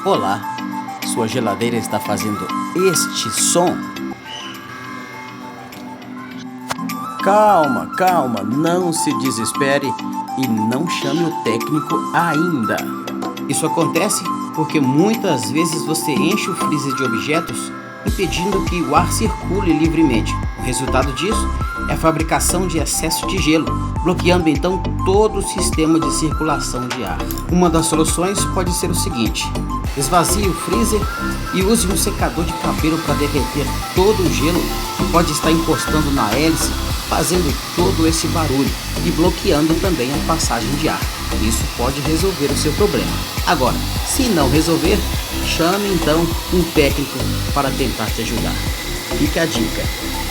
Olá, sua geladeira está fazendo este som? Calma, calma, não se desespere e não chame o técnico ainda. Isso acontece porque muitas vezes você enche o freezer de objetos impedindo que o ar circule livremente. O resultado disso é a fabricação de excesso de gelo, bloqueando então todo o sistema de circulação de ar. Uma das soluções pode ser o seguinte: esvazie o freezer e use um secador de cabelo para derreter todo o gelo que pode estar encostando na hélice, fazendo todo esse barulho e bloqueando também a passagem de ar. Isso pode resolver o seu problema. Agora, se não resolver, chame então um técnico para tentar te ajudar. Fica a dica.